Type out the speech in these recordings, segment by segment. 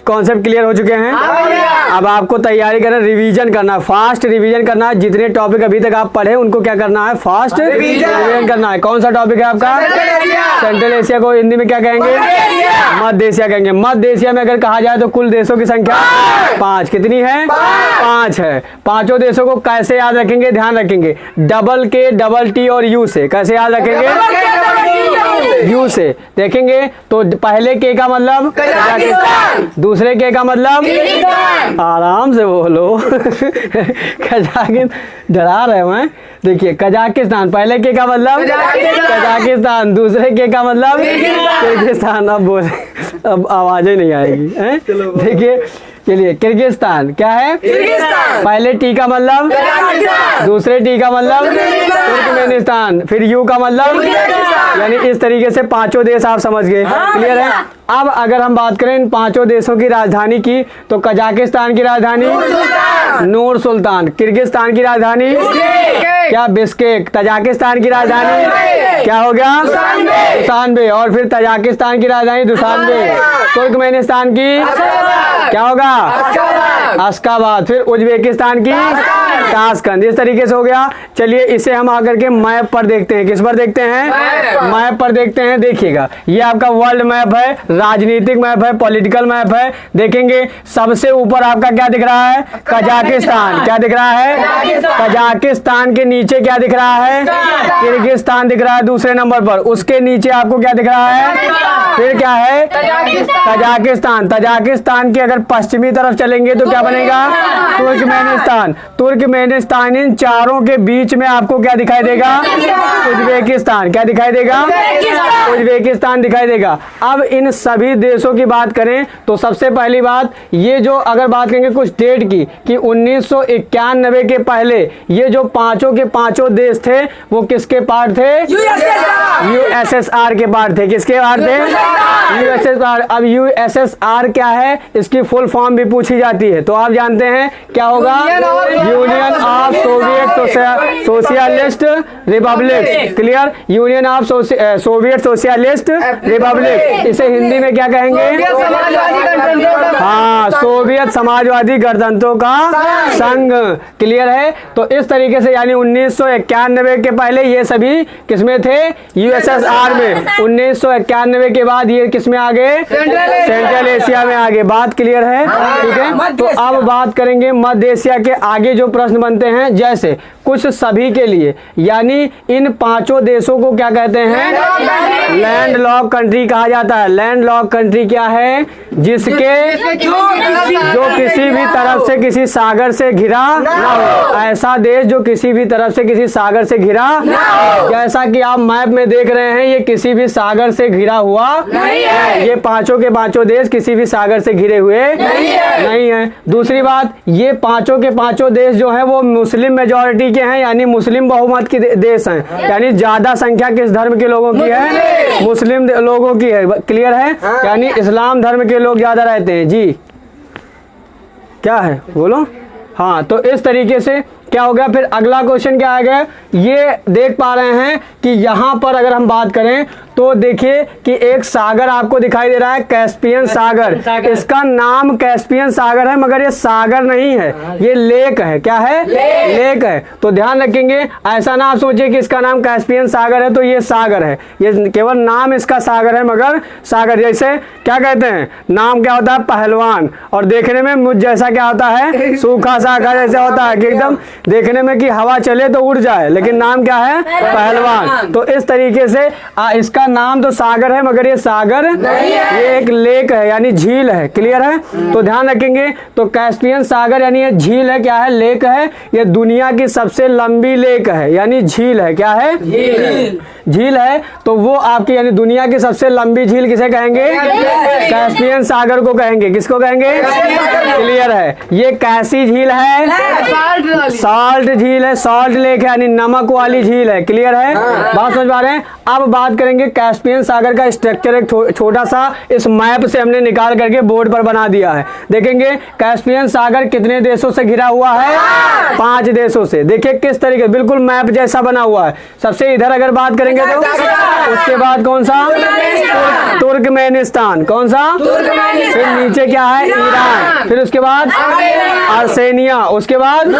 Concept clear हो चुके हैं। अब आपको तैयारी करना, रिवीजन करना, फास्ट रिवीजन करना है। जितने टॉपिक अभी तक आप पढ़े उनको क्या करना है, फास्ट रिवीजन करना है। कौन सा टॉपिक है आपका? सेंट्रल एशिया को हिंदी में क्या कहेंगे? मध्य एशिया कहेंगे। मध्य एशिया में अगर कहा जाए तो कुल देशों की संख्या 5। कितनी है? 5 है। पांचों देशों को कैसे याद रखेंगे? ध्यान रखेंगे, डबल के, डबल टी और यू से। कैसे याद रखेंगे? यू से। देखेंगे तो पहले के का मतलब कजाकिस्तान, दूसरे के का मतलब आराम से बोलो कजाकिस्तान, डरा रहे मैं। देखिए कजाकिस्तान, पहले के का मतलब कजाकिस्तान, दूसरे के का मतलब किर्गिस्तान। अब बोले, अब आवाज ही नहीं आएगी। देखिए चलिए, किर्गिस्तान क्या है? पहले टी का मतलब, दूसरे टी का मतलब तुर्कमेनिस्तान, फिर यू का मतलब, यानी इस तरीके से पांचों देश आप समझ गए। क्लियर है? अब अगर हम बात करें इन पांचों देशों की राजधानी की, तो कजाकिस्तान की राजधानी नूर सुल्तान, किर्गिस्तान की राजधानी क्या? बिश्केक, तजाकिस्तान की राजधानी क्या हो गया? दुशानबे, और फिर तजाकिस्तान की राजधानी दुशानबे, तुर्कमेनिस्तान की क्या होगा? अशकाबाद, फिर उज्बेकिस्तान की ताशकंद। इस तरीके से हो गया। चलिए इसे हम आकर के मैप पर देखते हैं। किस पर देखते हैं? मैप पर देखते हैं। देखिएगा, ये आपका वर्ल्ड मैप है, राजनीतिक मैप है, पॉलिटिकल मैप है। देखेंगे सबसे ऊपर आपका क्या दिख रहा है? कजाकिस्तान। क्या दिख रहा है? कजाकिस्तान के नीचे क्या दिख रहा है? किर्गिस्तान दिख रहा है दूसरे नंबर पर। उसके नीचे आपको क्या दिख रहा है? फिर क्या है? तजाकिस्तान। तजाकिस्तान के अगर पश्चिमी तरफ चलेंगे तो क्या बनेगा? तुर्कमेनिस्तान। तुर्कमेनिस्तान, इन चारों के बीच में आपको क्या दिखाई देगा? उज्बेकिस्तान। क्या दिखाई देगा? उज्बेकिस्तान दिखाई देगा। अब इन सभी देशों की बात करें तो सबसे पहली बात, ये जो अगर बात करेंगे कुछ डेट की, कि 1991 के पहले ये जो पांचों के पांचों देश थे वो किसके पार्ट थे? यूएसएसआर के पार्ट थे। किसके पार्ट थे? यूएसएसआर। अब यूएसएसआर क्या है, इसकी फुल फॉर्म भी पूछी जाती है, तो आप जानते हैं क्या होगा? Union of Soviet socialist Republic. Clear? Union of Soviet socialist Republic. इसे हिंदी में क्या कहेंगे? हाँ, सोवियत समाजवादी गणतंत्रों का संघ। क्लियर है? तो इस तरीके से यानी 1991 के पहले ये सभी किसमें थे? यूएसएसआर में। 1991 के बाद ये किसमें आ गए? सेंट्रल एशिया में आ गए। बात क्लियर है? ठीक है। तो अब बात करेंगे मध्य एशिया के आगे जो प्रश्न बनते हैं, जैसे कुछ सभी के लिए, यानी इन पांचों देशों को क्या कहते हैं? लैंड लॉक कंट्री कहा जाता है। लैंड लॉक कंट्री क्या है? जिसके जो किसी भी तरफ से किसी सागर से घिरा ना हो। ऐसा देश जो किसी भी तरफ से किसी सागर से घिरा ना हो। जैसा कि आप मैप में देख रहे हैं, ये किसी भी सागर से घिरा हुआ नहीं है। ये पांचों के पांचों देश किसी भी सागर से घिरे हुए नहीं है। दूसरी बात, ये पांचों के पांचों देश जो है वो मुस्लिम मेजॉरिटी के हैं, यानी मुस्लिम बहुमत के देश हैं। यानी ज्यादा संख्या किस धर्म के लोगों की है? मुस्लिम लोगों की है। क्लियर है? यानी इस्लाम धर्म के लोग ज्यादा रहते हैं। जी क्या है बोलो? हाँ, तो इस तरीके से क्या हो गया? फिर अगला क्वेश्चन क्या आ गया? ये देख पा रहे हैं कि यहाँ पर अगर हम बात करें तो देखिए कि एक सागर आपको दिखाई दे रहा है, कैस्पियन सागर। इसका नाम कैस्पियन सागर है, मगर ये सागर नहीं है, ये लेक है। क्या है? लेक है। तो ध्यान रखेंगे, ऐसा ना आप सोचिए कि इसका नाम कैस्पियन सागर है तो ये सागर है। ये केवल नाम इसका सागर है, मगर सागर। जैसे क्या कहते हैं, नाम क्या होता है? पहलवान। और देखने में मुझ जैसा क्या होता है? सूखा साखा जैसा होता है, कि एकदम देखने में कि हवा चले तो उड़ जाए, लेकिन नाम क्या है? पहलवान। तो इस तरीके से इसका नाम तो सागर है, मगर ये सागर नहीं है, ये एक लेक है, यानी झील है। क्लियर है? तो ध्यान रखेंगे, तो कैस्पियन सागर यानी ये झील है। क्या है? लेक है। ये दुनिया की सबसे लंबी लेक है, यानी झील है। क्या है? झील है। तो वो आपकी यानी दुनिया की सबसे लंबी झील किसे कहेंगे? कैस्पियन सागर को कहेंगे। किसको कहेंगे? क्लियर है? ये कैसी झील है? सॉल्ट झील है, सॉल्ट लेक है यानी नमक वाली झील है। क्लियर है, बात समझ पा रहे हैं। अब बात करेंगे कैस्पियन सागर का स्ट्रक्चर, एक छोटा सा इस मैप से हमने निकाल करके बोर्ड पर बना दिया है। देखेंगे कैस्पियन सागर कितने देशों से घिरा हुआ है? 5 देशों से। देखिए किस तरीके, बिल्कुल मैप जैसा बना हुआ है। सबसे इधर अगर बात करेंगे तो उसके बाद कौन सा? तुर्कमेनिस्तान। कौन सा? फिर नीचे क्या है? ईरान। फिर उसके बाद आर्मेनिया। उसके बाद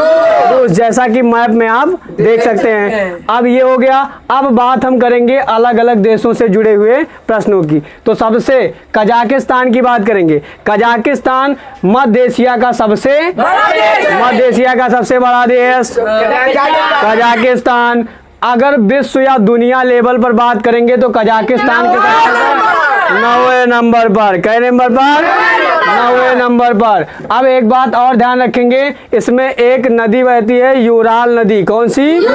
रूस, जैसा कि मैप में आप देख सकते हैं। अब ये हो गया। अब बात हम करेंगे अलग अलग देशों से जुड़े हुए प्रश्नों की। तो सबसे कजाकिस्तान की बात करेंगे। कजाकिस्तान मध्य एशिया का सबसे बड़ा देश कजाकिस्तान। अगर विश्व या दुनिया लेवल पर बात करेंगे तो कजाकिस्तान के 9वें नंबर पर। कै नंबर पर? 9वें नंबर पर। अब एक बात और ध्यान रखेंगे, इसमें एक नदी बहती है, यूराल नदी। कौन सी?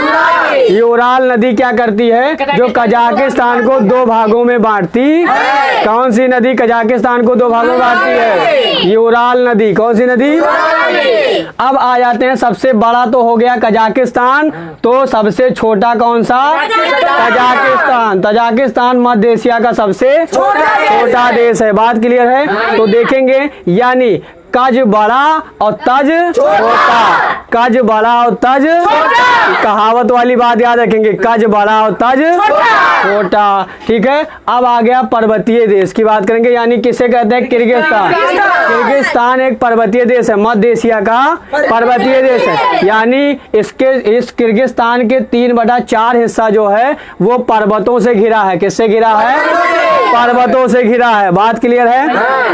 यूराल नदी क्या करती है? जो कजाकिस्तान को 2 भागों में बांटती। कौन सी नदी कजाकिस्तान को 2 भागों में बांटती है? यूराल नदी। कौन सी नदी? अब आ जाते हैं, सबसे बड़ा तो हो गया कजाकिस्तान, तो सबसे छोटा कौन सा? तजाकिस्तान। तजाकिस्तान मध्य एशिया का सबसे छोटा देश है। बात क्लियर है? तो देखेंगे यानी कज बड़ा और तज छोटा। कज बड़ा और तज कहावत वाली बात याद रखेंगे, कज बड़ा और तज छोटा। ठीक है, अब आ गया पर्वतीय देश की बात करेंगे, यानी किसे कहते हैं? किर्गिस्तान। किर्गिस्तान एक पर्वतीय देश है, मध्य एशिया का पर्वतीय देश है। यानी इस किर्गिस्तान के 3/4 हिस्सा जो है वो पर्वतों से घिरा है। किससे घिरा है? पर्वतों से घिरा है। बात क्लियर है?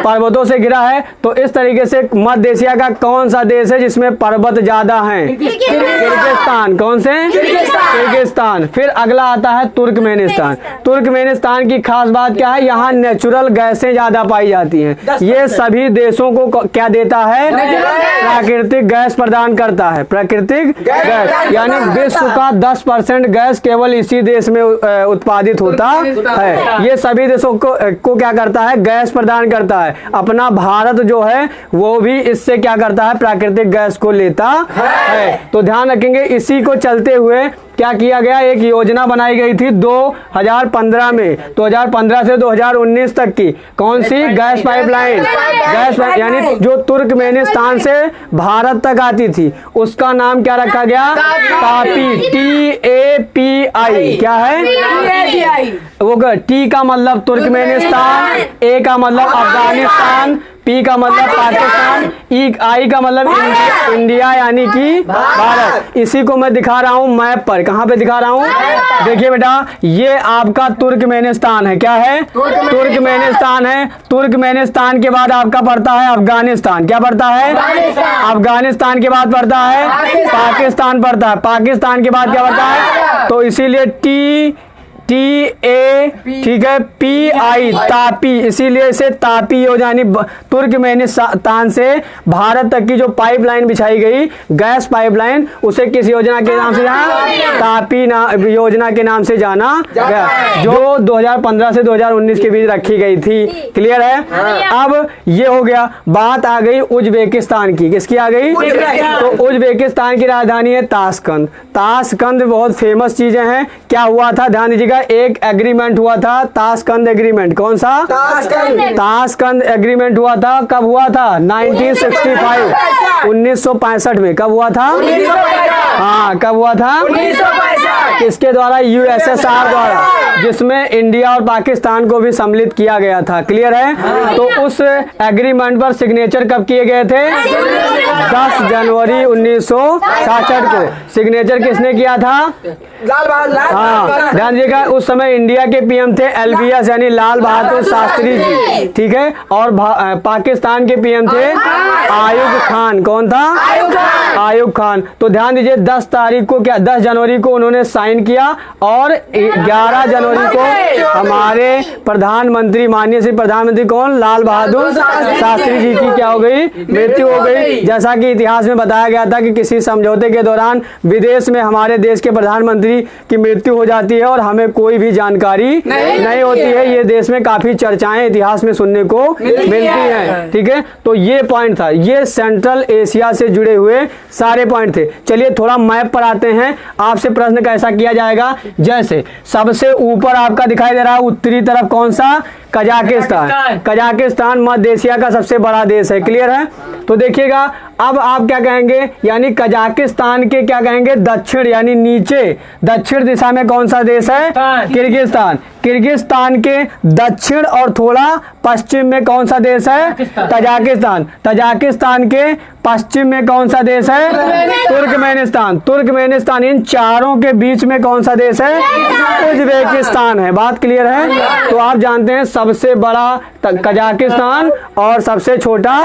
पर्वतों से घिरा है। तो इस तरीके से मध्य एशिया का कौन सा देश है जिसमें पर्वत ज्यादा हैं? किर्गिस्तान। कौन से? किर्गिस्तान। फिर अगला आता है तुर्कमेनिस्तान। तुर्कमेनिस्तान की खास बात क्या है? यहाँ नेचुरल गैसें ज्यादा पाई जाती हैं। ये सभी देशों को क्या देता है? प्राकृतिक गैस प्रदान करता है। प्राकृतिक गैस यानी विश्व का 10% गैस केवल इसी देश में उत्पादित होता है। ये सभी देशों को क्या करता है? गैस प्रदान करता है। अपना भारत जो है वो भी इससे क्या करता है? प्राकृतिक गैस को लेता है। तो ध्यान रखेंगे, इसी को चलते हुए क्या किया गया? एक योजना बनाई गई थी 2015 में, 2015 से 2019 तक की। कौन सी? Gas pipeline. यानी जो तुर्कमेनिस्तान से भारत तक आती थी उसका नाम क्या रखा गया? तापी। TAPI। क्या है वो? टी का मतलब तुर्कमेनिस्तान, ए का मतलब अफगानिस्तान, पी का मतलब पाकिस्तान, आई का मतलब इंडिया यानी कि भारत। इसी को मैं दिखा रहा हूँ मैप पर। कहाँ पे दिखा रहा हूँ? देखिए बेटा, ये आपका तुर्कमेनिस्तान है। क्या है? तुर्कमेनिस्तान है। तुर्कमेनिस्तान के बाद आपका पड़ता है अफगानिस्तान। क्या पड़ता है? अफगानिस्तान के बाद पड़ता है पाकिस्तान पड़ता है। पाकिस्तान के बाद क्या पड़ता है? तो इसीलिए TA, ठीक है, PI तापी, इसीलिए इसे तापी योजना यानी तुर्कमेनिस्तान से भारत तक की जो पाइपलाइन बिछाई गई गैस पाइपलाइन, उसे किस योजना के नाम से जाना? तापी योजना के नाम से जाना गया, जो 2015 से 2019 के बीच रखी गई थी। क्लियर है? अब ये हो गया। बात आ गई उज्बेकिस्तान की। किसकी आ गई? तो उज्बेकिस्तान की राजधानी है ताशकंद। ताशकंद बहुत फेमस चीजें हैं। क्या हुआ था? ध्यान दीजिएगा, एक एग्रीमेंट हुआ था, ताशकंद एग्रीमेंट। कौन सा? ताशकंद एग्रीमेंट हुआ था। कब हुआ था? 1965, 1965 में। कब हुआ था? हाँ, कब हुआ था? किसके द्वारा? USSR द्वारा, जिसमें इंडिया और पाकिस्तान को भी सम्मिलित किया गया था। क्लियर है? तो उस एग्रीमेंट पर सिग्नेचर कब किए गए थे? 10 जनवरी 1966 को। सिग्नेचर किसने किया था? लाल बहादुर। हाँ, ध्यान दीजिएगा, उस समय इंडिया के PM थे LBS यानी लाल बहादुर शास्त्री जी। ठीक है, और पाकिस्तान के PM थे आयुब खान। कौन था? आयुब खान। तो ध्यान दीजिए, 10 तारीख को क्या, 10 जनवरी को उन्होंने साइन किया और 11 जनवरी को हमारे प्रधानमंत्री, माननीय श्री प्रधानमंत्री कौन? लाल बहादुर शास्त्री जी की क्या हो गई? मृत्यु हो गई। जैसा कि इतिहास में बताया गया था कि किसी समझौते के दौरान विदेश में हमारे देश के प्रधानमंत्री की मृत्यु हो जाती है और हमें कोई भी जानकारी नहीं होती है। ये देश में काफी चर्चाएं इतिहास में सुनने को मिलती हैं। ठीक है, तो ये पॉइंट था। ये सेंट्रल एशिया से जुड़े हुए सारे पॉइंट थे। चलिए थोड़ा मैप पर आते हैं। आपसे प्रश्न कैसा किया जाएगा, जैसे सबसे ऊपर आपका दिखाई दे रहा है उत्तरी तरफ कौन सा, कजाकिस्तान। कजाकिस्तान मध्य एशिया का सबसे बड़ा देश है, क्लियर है। तो देखिएगा अब आप क्या कहेंगे, यानी कजाकिस्तान के क्या कहेंगे दक्षिण यानी नीचे दक्षिण दिशा में कौन सा देश है, किर्गिस्तान। किर्गिस्तान के दक्षिण और थोड़ा पश्चिम में कौन सा देश है, तजाकिस्तान। तजाकिस्तान के पश्चिम में कौन सा देश है, तुर्कमेनिस्तान। तुर्कमेनिस्तान। इन चारों के बीच में कौन सा देश है, उज्बेकिस्तान है। बात क्लियर है। तो आप जानते हैं सबसे बड़ा कजाकिस्तान और सबसे छोटा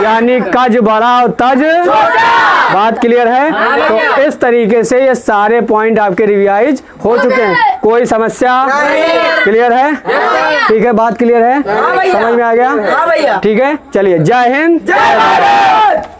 यानी कज बड़ा और तज छोटा। बात क्लियर है। तो इस तरीके से ये सारे पॉइंट आपके रिवाइज हो चुके हैं, कोई समस्या क्लियर है, ठीक है। बात क्लियर है, समझ में आ गया, ठीक है। चलिए जय हिंद जय भारत।